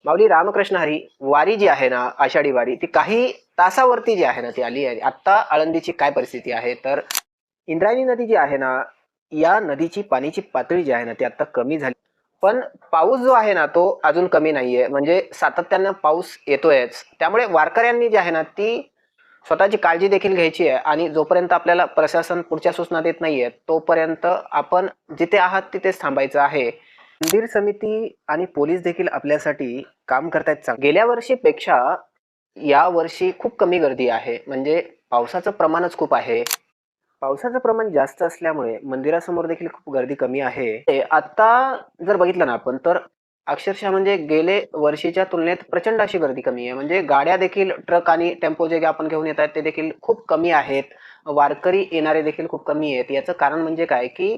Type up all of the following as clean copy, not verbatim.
माऊली रामकृष्ण हरी, वारी जी आहे ना, आषाढी वारी, ती काही तासावरती जी आहे ना, ती आली आहे. आता आळंदीची काय परिस्थिती आहे, तर इंद्रायणी नदी जी आहे ना, या नदीची पाण्याची पातळी जी आहे ना, ती आता कमी झाली. पण पाऊस जो आहे ना, तो अजून कमी नाहीये. म्हणजे सातत्यानं पाऊस येतोयच. त्यामुळे वारकऱ्यांनी जी आहे ना, ती स्वतःची काळजी देखील घ्यायची आहे आणि जोपर्यंत आपल्याला प्रशासन पुढच्या सूचना देत नाहीये, तोपर्यंत आपण जिथे आहात तिथेच थांबायचं आहे. मंदिर समिती आणि पोलीस देखील आपल्यासाठी काम करतायत गेल्या वर्षीपेक्षा या वर्षी खूप कमी गर्दी आहे. म्हणजे पावसाचं प्रमाणच खूप आहे. पावसाचं प्रमाण जास्त असल्यामुळे मंदिरासमोर देखील खूप गर्दी कमी आहे. आता जर बघितलं ना आपण, तर अक्षरशः म्हणजे गेले वर्षीच्या तुलनेत प्रचंड अशी गर्दी कमी आहे. म्हणजे गाड्या देखील, ट्रक आणि टेम्पो जे आपण घेऊन येत आहेत ते देखील खूप कमी आहेत. वारकरी येणारे देखील खूप कमी आहेत. याचं कारण म्हणजे काय, की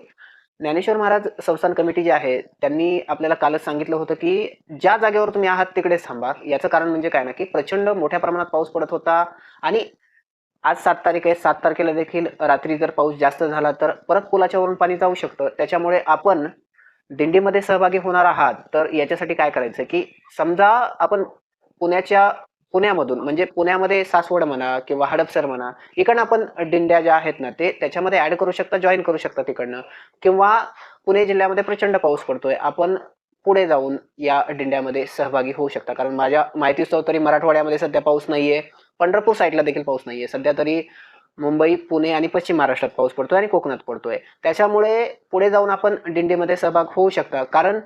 ज्ञानेश्वर महाराज संस्थान कमिटी जी आहे, त्यांनी आपल्याला कालच सांगितलं होतं, की ज्या जागेवर तुम्ही आहात तिकडेच थांबा. याचं कारण म्हणजे काय ना, की प्रचंड मोठ्या प्रमाणात पाऊस पडत होता आणि आज 7 तारीख आहे. 7 तारखेला देखील रात्री जर पाऊस जास्त झाला, तर परत पुलाच्या वरून पाणी जाऊ शकतं. त्याच्यामुळे आपण दिंडीमध्ये सहभागी होणार आहात, तर याच्यासाठी काय करायचं, की समजा आपण पुण्याच्या पुण्यामधून म्हणजे पुण्यामध्ये सासवड म्हणा किंवा हडपसर म्हणा, इकडनं आपण दिंड्या ज्या आहेत ना, ते त्याच्यामध्ये ॲड करू शकता, जॉइन करू शकता तिकडनं. किंवा पुणे जिल्ह्यामध्ये प्रचंड पाऊस पडतोय. आपण पुढे जाऊन या दिंड्यामध्ये सहभागी होऊ शकता. कारण माझ्या माहितीस्तव तरी मराठवाड्यामध्ये सध्या पाऊस नाहीये. पंढरपूर साईडला देखील पाऊस नाहीये. सध्या तरी मुंबई, पुणे आणि पश्चिम महाराष्ट्रात पाऊस पडतोय आणि कोकणात पडतोय. त्याच्यामुळे पुढे जाऊन आपण दिंडीमध्ये सहभाग होऊ शकता. कारण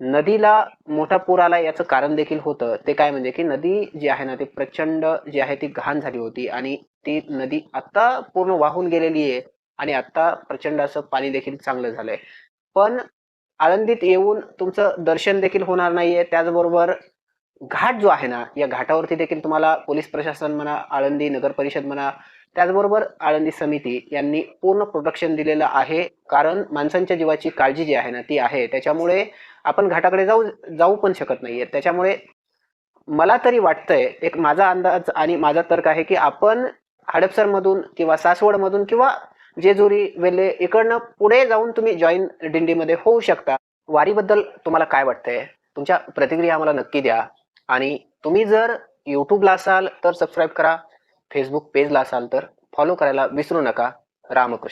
नदीला मोठा पूर आला याचं कारण देखील होतं. ते काय म्हणजे, की नदी जी आहे ना, ती प्रचंड जी आहे ती घाण झाली होती आणि ती नदी आता पूर्ण वाहून गेलेली आहे आणि आता प्रचंड असं पाणी देखील चांगलं झालंय. पण आळंदीत येऊन तुमचं दर्शन देखील होणार नाहीये. त्याचबरोबर घाट जो आहे ना, या घाटावरती देखील तुम्हाला पोलीस प्रशासन म्हणा, आळंदी नगर परिषद म्हणा, त्याचबरोबर आळंदी समिती यांनी पूर्ण प्रोटेक्शन दिलेलं आहे. कारण माणसांच्या जीवाची काळजी जी आहे ना, ती आहे. त्याच्यामुळे आपण घाटाकडे जाऊ जाऊ पण शकत नाहीये. त्याच्यामुळे मला तरी वाटतंय, एक माझा अंदाज आणि माझा तर्क आहे, की आपण हडपसरमधून किंवा सासवडमधून किंवा जेजुरी, वेल्हे इकडनं पुढे जाऊन तुम्ही जॉईन दिंडीमध्ये होऊ शकता. वारीबद्दल तुम्हाला काय वाटतंय? तुमच्या प्रतिक्रिया आम्हाला नक्की द्या. आणि तुम्ही जर YouTubeला असाल तर सबस्क्राईब करा. Facebook पेजला असाल तर फॉलो करायला विसरू नका. रामकृष्ण.